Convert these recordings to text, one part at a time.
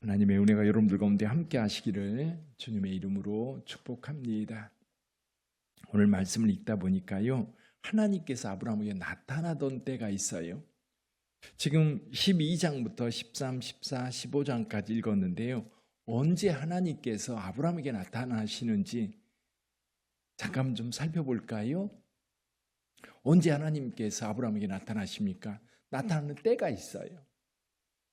하나님의 은혜가 여러분들 가운데 함께 하시기를 주님의 이름으로 축복합니다. 오늘 말씀을 읽다 보니까요, 하나님께서 아브라함에게 나타나던 때가 있어요. 지금 12장부터 13, 14, 15장까지 읽었는데요, 언제 하나님께서 아브라함에게 나타나시는지 잠깐 좀 살펴볼까요? 언제 하나님께서 아브라함에게 나타나십니까? 나타나는 때가 있어요.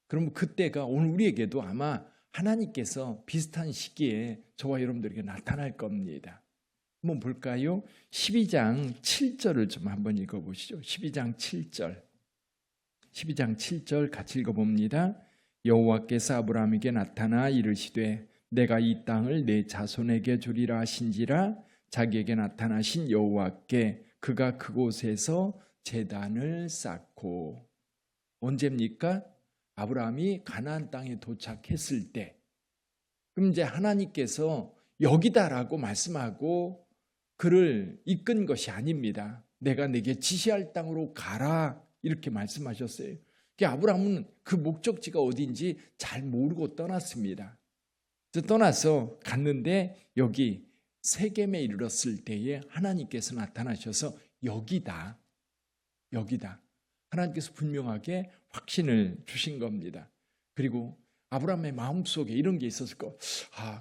그럼 그때가 오늘 우리에게도 아마 하나님께서 비슷한 시기에 저와 여러분들에게 나타날 겁니다. 한번 볼까요? 12장 7절을 좀 한번 읽어보시죠. 12장 7절. 12장 7절 같이 읽어봅니다. 여호와께서 아브라함에게 나타나 이르시되 내가 이 땅을 내 자손에게 주리라 하신지라. 자기에게 나타나신 여호와께 그가 그곳에서 제단을 쌓고. 언제입니까? 아브라함이 가나안 땅에 도착했을 때. 그럼 이제 하나님께서 여기다라고 말씀하고 그를 이끈 것이 아닙니다. 내가 내게 지시할 땅으로 가라 이렇게 말씀하셨어요. 아브라함은 그 목적지가 어딘지 잘 모르고 떠났습니다. 떠나서 갔는데 여기 세겜에 이르렀을 때에 하나님께서 나타나셔서 여기다. 하나님께서 분명하게 확신을 주신 겁니다. 그리고 아브라함의 마음속에 이런 게 있었을 거.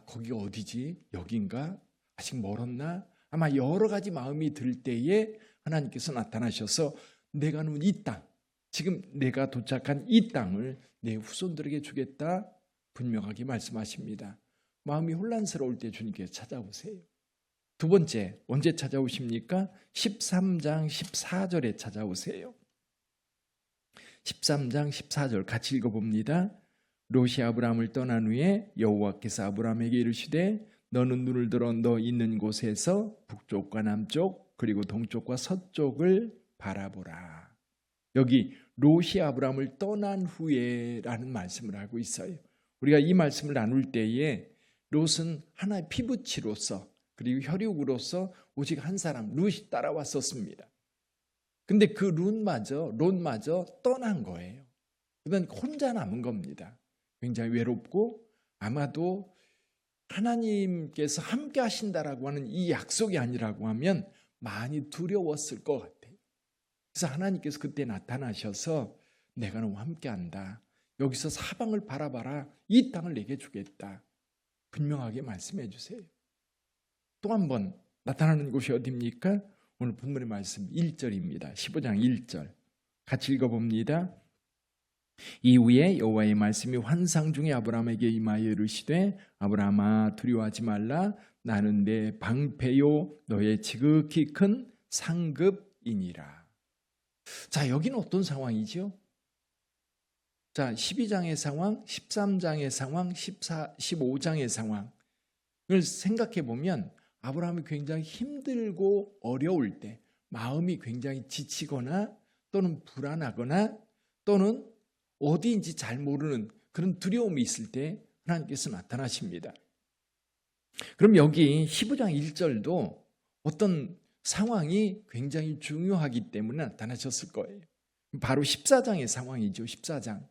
거기가 어디지? 여긴가? 아직 멀었나? 아마 여러 가지 마음이 들 때에 하나님께서 나타나셔서 내가 놓은 이 땅, 지금 내가 도착한 이 땅을 내 후손들에게 주겠다 분명하게 말씀하십니다. 마음이 혼란스러울 때 주님께서 찾아오세요. 두 번째, 언제 찾아오십니까? 13장 14절에 찾아오세요. 13장 14절 같이 읽어봅니다. 롯이 아브라함을 떠난 후에 여호와께서 아브라함에게 이르시되 너는 눈을 들어 너 있는 곳에서 북쪽과 남쪽 그리고 동쪽과 서쪽을 바라보라. 여기 롯이 아브라함을 떠난 후에라는 말씀을 하고 있어요. 우리가 이 말씀을 나눌 때에 롯은 하나의 피부치로서 그리고 혈육으로서 오직 한 사람 롯이 따라왔었습니다. 근데 그 롯마저 떠난 거예요. 그러면 혼자 남은 겁니다. 굉장히 외롭고 아마도 하나님께서 함께 하신다라고 하는 이 약속이 아니라고 하면 많이 두려웠을 것 같아요. 그래서 하나님께서 그때 나타나셔서 내가 너와 함께 한다. 여기서 사방을 바라봐라. 이 땅을 내게 주겠다. 분명하게 말씀해 주세요. 또 한 번 나타나는 곳이 어디입니까? 오늘 본문의 말씀 1절입니다. 15장 1절 같이 읽어봅니다. 이후에 여호와의 말씀이 환상 중에 아브라함에게 임하여 이르시되 아브라함아 두려워하지 말라. 나는 내 방패요 너의 지극히 큰 상급이니라. 자, 여기는 어떤 상황이죠? 자, 12장의 상황, 13장의 상황, 15장의 상황을 생각해 보면 아브라함이 굉장히 힘들고 어려울 때, 마음이 굉장히 지치거나 또는 불안하거나 또는 어디인지 잘 모르는 그런 두려움이 있을 때 하나님께서 나타나십니다. 그럼 여기 15장 1절도 어떤 상황이 굉장히 중요하기 때문에 나타나셨을 거예요. 바로 14장의 상황이죠. 14장.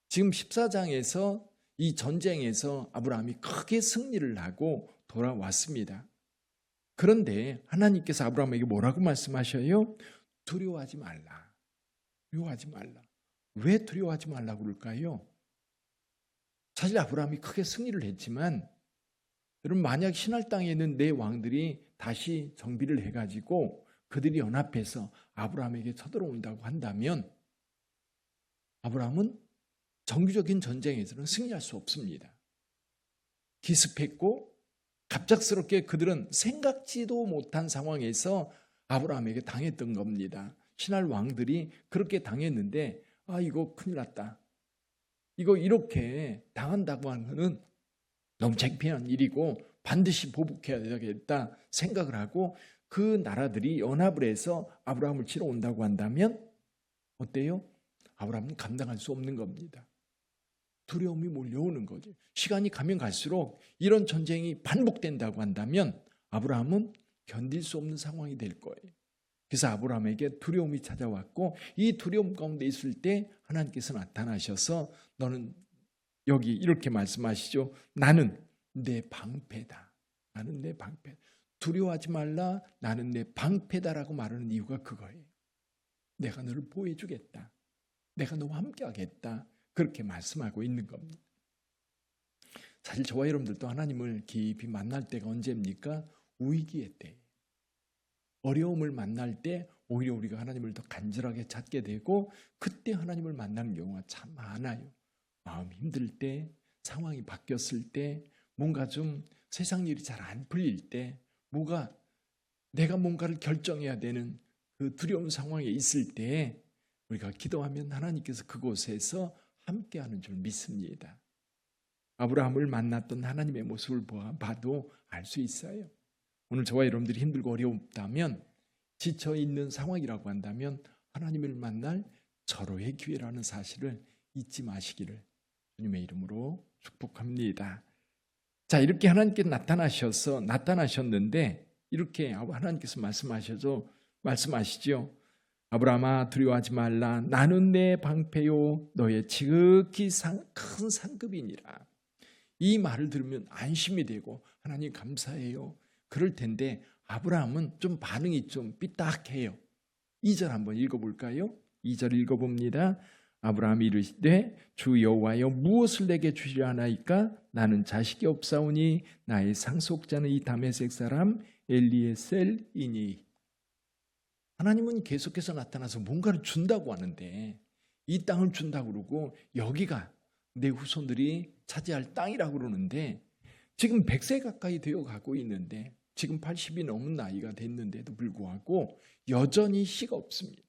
지금 14장에서 이 전쟁에서 아브라함이 크게 승리를 하고 돌아왔습니다. 그런데 하나님께서 아브라함에게 뭐라고 말씀하셔요? 두려워하지 말라. 두려워하지 말라. 왜 두려워하지 말라고 그럴까요? 사실 아브라함이 크게 승리를 했지만 여러분 만약 신할 땅에 있는 네 왕들이 다시 정비를 해가지고 그들이 연합해서 아브라함에게 쳐들어온다고 한다면 아브라함은 정규적인 전쟁에서는 승리할 수 없습니다. 기습했고 갑작스럽게 그들은 생각지도 못한 상황에서 아브라함에게 당했던 겁니다. 신할 왕들이 그렇게 당했는데 이거 큰일 났다. 이거 이렇게 당한다고 하는 것은 너무 창피한 일이고 반드시 보복해야 되겠다 생각을 하고 그 나라들이 연합을 해서 아브라함을 치러 온다고 한다면 어때요? 아브라함은 감당할 수 없는 겁니다. 두려움이 몰려오는 거죠. 시간이 가면 갈수록 이런 전쟁이 반복된다고 한다면 아브라함은 견딜 수 없는 상황이 될 거예요. 그래서 아브라함에게 두려움이 찾아왔고 이 두려움 가운데 있을 때 하나님께서 나타나셔서 너는 여기 이렇게 말씀하시죠. 나는 내 방패다. 나는 내 방패다. 두려워하지 말라. 나는 내 방패다라고 말하는 이유가 그거예요. 내가 너를 보호해주겠다. 내가 너와 함께하겠다. 그렇게 말씀하고 있는 겁니다. 사실 저와 여러분들도 하나님을 깊이 만날 때가 언제입니까? 위기의 때. 어려움을 만날 때 오히려 우리가 하나님을 더 간절하게 찾게 되고 그때 하나님을 만나는 경우가 참 많아요. 마음이 힘들 때, 상황이 바뀌었을 때, 뭔가 좀 세상 일이 잘 안 풀릴 때, 내가 뭔가를 결정해야 되는 그 두려운 상황에 있을 때 우리가 기도하면 하나님께서 그곳에서 함께하는 줄 믿습니다. 아브라함을 만났던 하나님의 모습을 봐도 알 수 있어요. 오늘 저와 여러분들이 힘들고 어렵다면, 지쳐있는 상황이라고 한다면 하나님을 만날 절호의 기회라는 사실을 잊지 마시기를 주님의 이름으로 축복합니다. 자, 이렇게 하나님께 나타나셨는데 이렇게 하나님께서 말씀하시죠. 아브라함아 두려워하지 말라. 나는 내 방패요 너의 지극히 큰 상급이니라. 이 말을 들으면 안심이 되고 하나님 감사해요. 그럴 텐데 아브라함은 좀 반응이 좀 삐딱해요. 2절 한번 읽어볼까요? 2절 읽어봅니다. 아브라함이 이르시되 주 여호와여 무엇을 내게 주시려 하나이까? 나는 자식이 없사오니 나의 상속자는 이 다메섹 사람 엘리에셀이니. 하나님은 계속해서 나타나서 뭔가를 준다고 하는데 이 땅을 준다고 그러고 여기가 내 후손들이 차지할 땅이라고 그러는데 지금 100세 가까이 되어 가고 있는데 지금 80이 넘은 나이가 됐는데도 불구하고 여전히 씨가 없습니다.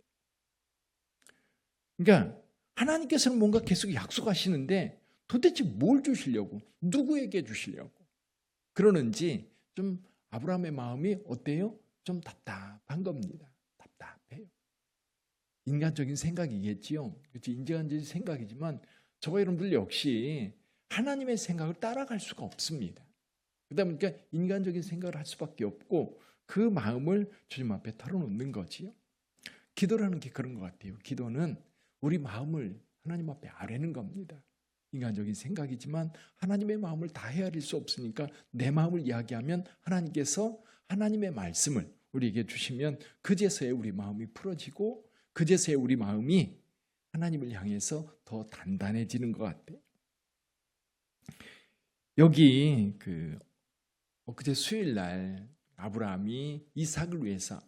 그러니까 하나님께서는 뭔가 계속 약속하시는데 도대체 뭘 주시려고, 누구에게 주시려고 그러는지 좀 아브라함의 마음이 어때요? 좀 답답한 겁니다. 답답해요. 인간적인 생각이겠지요. 그렇지, 인간적인 생각이지만 저와 여러분들 역시 하나님의 생각을 따라갈 수가 없습니다. 그러다 보니까 인간적인 생각을 할 수밖에 없고 그 마음을 주님 앞에 털어놓는 거지요. 기도라는 게 그런 것 같아요. 기도는 우리 마음을 하나님 앞에 아뢰는 겁니다. 인간적인 생각이지만 하나님의 마음을 다 헤아릴 수 없으니까 내 마음을 이야기하면 하나님께서 하나님의 말씀을 우리에게 주시면 그제서야 우리 마음이 풀어지고 그제서야 우리 마음이 하나님을 향해서 더 단단해지는 것 같아요. 여기 그제 수요일 날 아브라함이 이삭을 위해서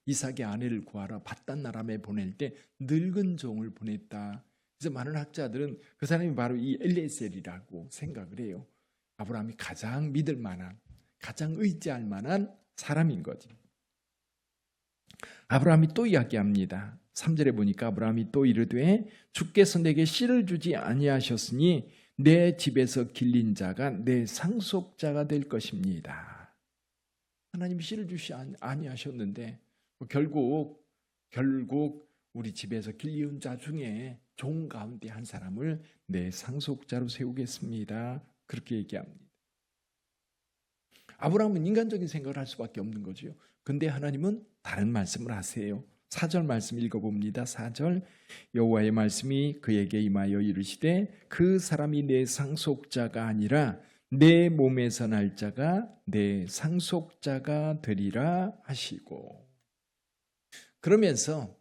이삭의 아내를 구하러 밧단 아람에 보낼 때 늙은 종을 보냈다. 그래서 많은 학자들은 그 사람이 바로 이 엘리에셀이라고 생각을 해요. 아브라함이 가장 믿을 만한, 가장 의지할 만한 사람인 거지. 아브라함이 또 이야기합니다. 3절에 보니까 아브라함이 또 이르되 주께서 내게 씨를 주지 아니하셨으니 내 집에서 길린 자가 내 상속자가 될 것입니다. 하나님이 씨를 주시 아니하셨는데 결국 우리 집에서 길리운 자 중에 종 가운데 한 사람을 내 상속자로 세우겠습니다. 그렇게 얘기합니다. 아브라함은 인간적인 생각을 할 수밖에 없는 거죠. 근데 하나님은 다른 말씀을 하세요. 4절 말씀 읽어봅니다. 4절 여호와의 말씀이 그에게 임하여 이르시되 그 사람이 내 상속자가 아니라 내 몸에서 날 자가 내 상속자가 되리라 하시고. 그러면서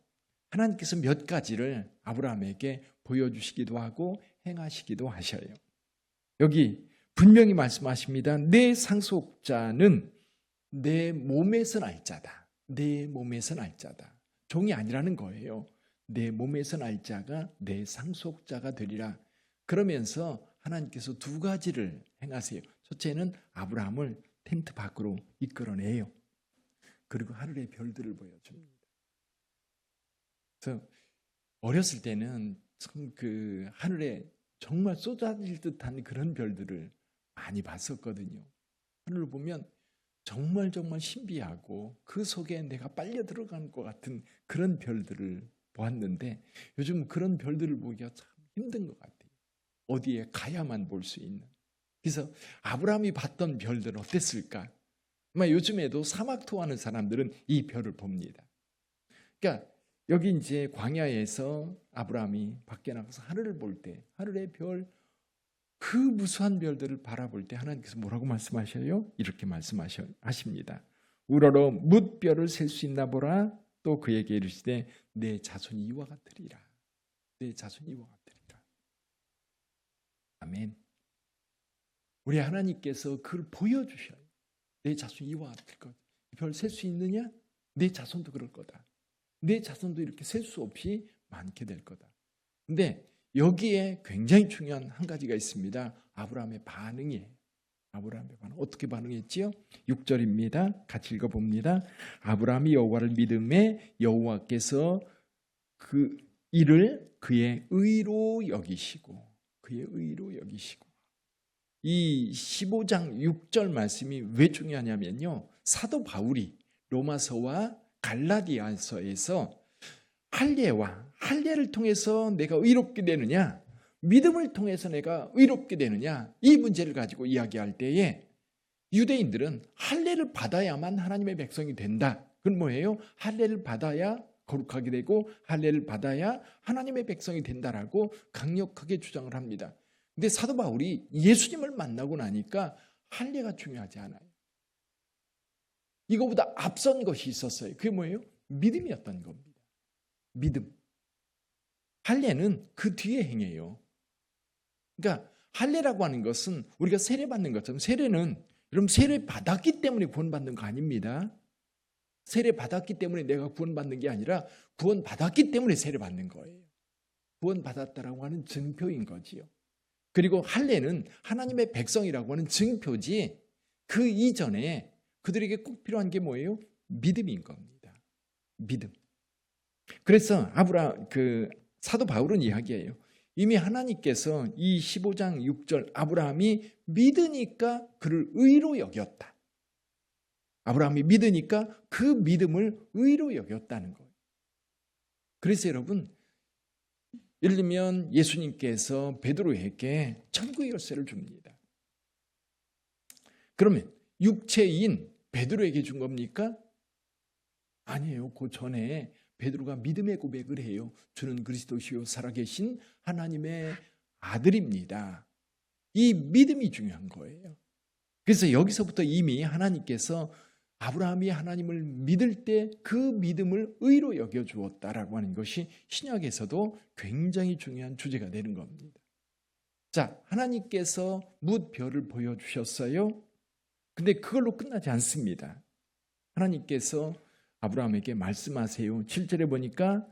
하나님께서 몇 가지를 아브라함에게 보여주시기도 하고 행하시기도 하셔요. 여기 분명히 말씀하십니다. 내 상속자는 내 몸에서 날 자다. 내 몸에서 날 자다. 종이 아니라는 거예요. 내 몸에서 날 자가 내 상속자가 되리라. 그러면서 하나님께서 두 가지를 행하세요. 첫째는 아브라함을 텐트 밖으로 이끌어내요. 그리고 하늘의 별들을 보여줍니다. 그래서 어렸을 때는 참 그 하늘에 정말 쏟아질 듯한 그런 별들을 많이 봤었거든요. 하늘을 보면 정말 신비하고 그 속에 내가 빨려 들어간 것 같은 그런 별들을 보았는데 요즘 그런 별들을 보기가 참 힘든 것 같아요. 어디에 가야만 볼 수 있는. 그래서 아브라함이 봤던 별들은 어땠을까? 아마 요즘에도 사막 투어하는 사람들은 이 별을 봅니다. 그러니까 여기 이제 광야에서 아브라함이 밖에 나가서 하늘을 볼 때, 하늘의 별, 그 무수한 별들을 바라볼 때 하나님께서 뭐라고 말씀하셔요? 이렇게 말씀하십니다. 우러러 뭇별을 셀 수 있나 보라. 또 그에게 이르시되 내 자손이 이와 같으리라. 내 자손이 이와 같으리라. 아멘. 우리 하나님께서 그걸 보여주셔요. 내 자손이 이와 같을 것. 별 셀 수 있느냐? 내 자손도 그럴 거다. 내 자손도 이렇게 셀 수 없이 많게 될 거다. 근데 여기에 굉장히 중요한 한 가지가 있습니다. 아브라함의 반응이에요. 아브라함의 반응. 어떻게 반응했지요? 6절입니다. 같이 읽어봅니다. 아브라함이 여호와를 믿음에 여호와께서 그 이를 그의 의로 여기시고, 그의 의로 여기시고. 이 15장 6절 말씀이 왜 중요하냐면요, 사도 바울이 로마서와 갈라디아서에서 할례를 통해서 내가 의롭게 되느냐, 믿음을 통해서 내가 의롭게 되느냐, 이 문제를 가지고 이야기할 때에 유대인들은 할례를 받아야만 하나님의 백성이 된다. 그건 뭐예요? 할례를 받아야 거룩하게 되고 할례를 받아야 하나님의 백성이 된다라고 강력하게 주장을 합니다. 근데 사도 바울이 예수님을 만나고 나니까 할례가 중요하지 않아요. 이거보다 앞선 것이 있었어요. 그게 뭐예요? 믿음이었던 겁니다. 믿음. 할례는 그 뒤에 행해요. 그러니까 할례라고 하는 것은 우리가 세례 받는 것처럼, 세례는 여러분 세례 받았기 때문에 구원받는 거 아닙니다. 세례 받았기 때문에 내가 구원받는 게 아니라 구원 받았기 때문에 세례 받는 거예요. 구원 받았다라고 하는 증표인 거지요. 그리고 할례는 하나님의 백성이라고 하는 증표지, 그 이전에 그들에게 꼭 필요한 게 뭐예요? 믿음인 겁니다. 믿음. 그래서 사도 바울은 이야기해요. 이미 하나님께서 이 15장 6절 아브라함이 믿으니까 그를 의로 여겼다. 아브라함이 믿으니까 그 믿음을 의로 여겼다는 거예요. 그래서 여러분, 예를 들면 예수님께서 베드로에게 천국의 열쇠를 줍니다. 그러면 육체인 베드로에게 준 겁니까? 아니에요. 그 전에 베드로가 믿음의 고백을 해요. 주는 그리스도시요 살아계신 하나님의 아들입니다. 이 믿음이 중요한 거예요. 그래서 여기서부터 이미 하나님께서 아브라함이 하나님을 믿을 때 그 믿음을 의로 여겨주었다라고 하는 것이 신약에서도 굉장히 중요한 주제가 되는 겁니다. 자, 하나님께서 뭇별을 보여주셨어요. 근데 그걸로 끝나지 않습니다. 하나님께서 아브라함에게 말씀하세요. 7절에 보니까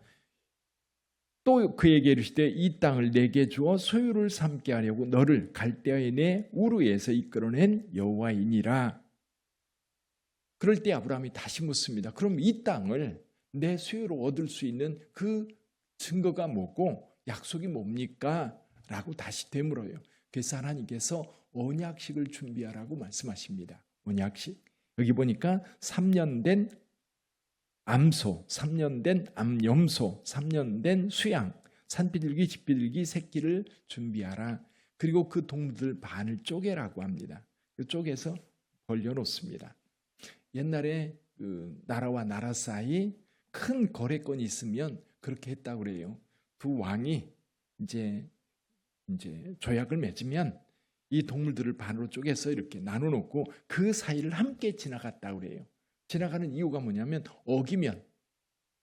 또 그에게 이르시되 이 땅을 내게 주어 소유를 삼게 하려고 너를 갈대아의 내 우르에서 이끌어낸 여호와이니라. 그럴 때 아브라함이 다시 묻습니다. 그럼 이 땅을 내 소유로 얻을 수 있는 그 증거가 뭐고 약속이 뭡니까? 라고 다시 되물어요. 그래서 하나님께서 언약식을 준비하라고 말씀하십니다. 언약식. 여기 보니까 3년 된 암소, 3년 된 암염소, 3년 된 수양, 산비둘기, 집비둘기 새끼를 준비하라. 그리고 그 동물들 반을 쪼개라고 합니다. 쪼개서 벌려놓습니다. 옛날에 그 나라와 나라 사이 큰 거래권이 있으면 그렇게 했다고 그래요. 두 왕이 이제 조약을 맺으면 이 동물들을 반으로 쪼개서 이렇게 나눠놓고 그 사이를 함께 지나갔다고 그래요. 지나가는 이유가 뭐냐면 어기면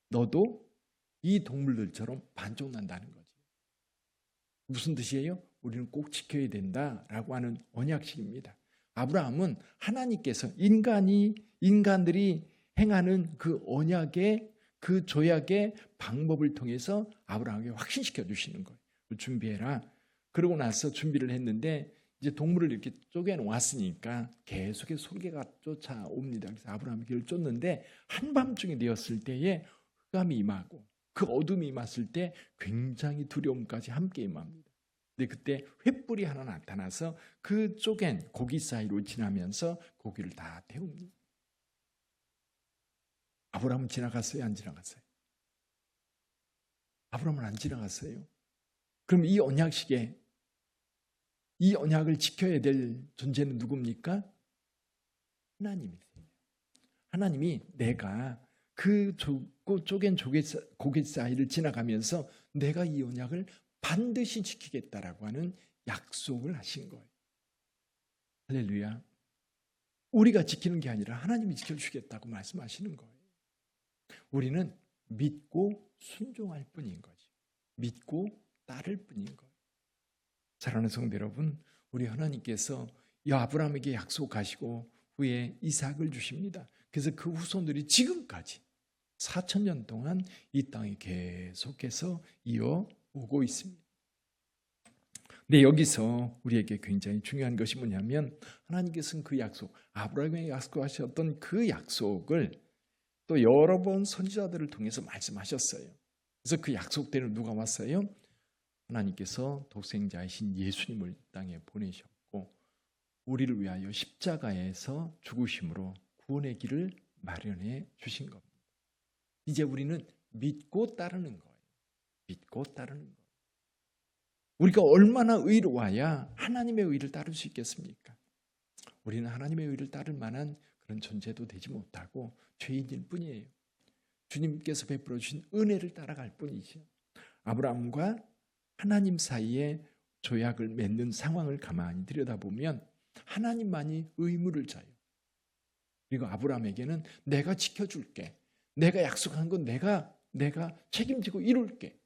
너도 이 동물들처럼 반쪽 난다는 거지. 무슨 뜻이에요? 우리는 꼭 지켜야 된다라고 하는 언약식입니다. 아브라함은 하나님께서 인간들이 행하는 그 언약의 그 조약의 방법을 통해서 아브라함에게 확신시켜 주시는 거예요. 준비해라. 그러고 나서 준비를 했는데 이제 동물을 이렇게 쪼개 놓았으니까 계속해서 소리가 쫓아옵니다. 그래서 아브라함이 길을 쫓는데 한밤중이 되었을 때에 흑암이 임하고 그 어둠이 임했을 때 굉장히 두려움까지 함께 임합니다. 근데 그때 횃불이 하나 나타나서 그 쪼갠 고기 사이로 지나면서 고기를 다 태웁니다. 아브라함은 지나갔어요? 안 지나갔어요? 아브라함은 안 지나갔어요. 그럼 이 언약식에 이 언약을 지켜야 될 존재는 누굽니까? 하나님이세요. 하나님이 내가 그 좁고 쪼갠 고개 사이를 지나가면서 내가 이 언약을 반드시 지키겠다라고 하는 약속을 하신 거예요. 할렐루야. 우리가 지키는 게 아니라 하나님이 지켜주겠다고 말씀하시는 거예요. 우리는 믿고 순종할 뿐인 거죠. 믿고 따를 뿐인 거예요. 사랑하는 성도 여러분, 우리 하나님께서 이 아브라함에게 약속하시고 후에 이삭을 주십니다. 그래서 그 후손들이 지금까지 4,000년 동안 이 땅에 계속해서 이어오고 있습니다. 근데 여기서 우리에게 굉장히 중요한 것이 뭐냐면 하나님께서는 그 약속, 아브라함에게 약속하셨던 그 약속을 또 여러 번 선지자들을 통해서 말씀하셨어요. 그래서 그 약속대로 누가 왔어요? 하나님께서 독생자이신 예수님을 이 땅에 보내셨고 우리를 위하여 십자가에서 죽으심으로 구원의 길을 마련해 주신 겁니다. 이제 우리는 믿고 따르는 거예요. 믿고 따르는 거예요. 우리가 얼마나 의로워야 하나님의 의를 따를 수 있겠습니까? 우리는 하나님의 의를 따를 만한 그런 존재도 되지 못하고 죄인일 뿐이에요. 주님께서 베풀어 주신 은혜를 따라갈 뿐이죠. 아브라함과 하나님 사이에 조약을 맺는 상황을 가만히 들여다보면 하나님만이 의무를 져요. 그리고 아브라함에게는 내가 지켜줄게. 내가 약속한 건 내가 책임지고 이룰게.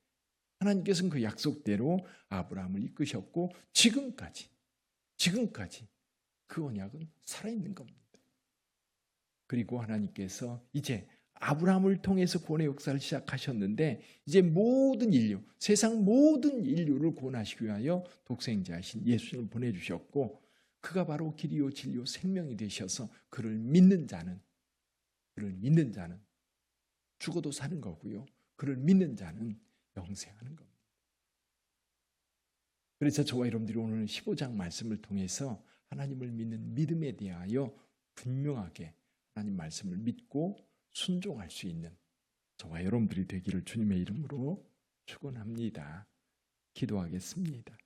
하나님께서는 그 약속대로 아브라함을 이끄셨고 지금까지 그 언약은 살아있는 겁니다. 그리고 하나님께서 이제 아브라함을 통해서 구원의 역사를 시작하셨는데 이제 모든 인류, 세상 모든 인류를 구원하시기 위하여 독생자이신 예수님을 보내주셨고 그가 바로 길이요 진리요 생명이 되셔서 그를 믿는 자는 죽어도 사는 거고요. 그를 믿는 자는 영생하는 겁니다. 그래서 저와 여러분들이 오늘 15장 말씀을 통해서 하나님을 믿는 믿음에 대하여 분명하게 하나님 말씀을 믿고 순종할 수 있는 저와 여러분들이 되기를 주님의 이름으로 축원합니다. 기도하겠습니다.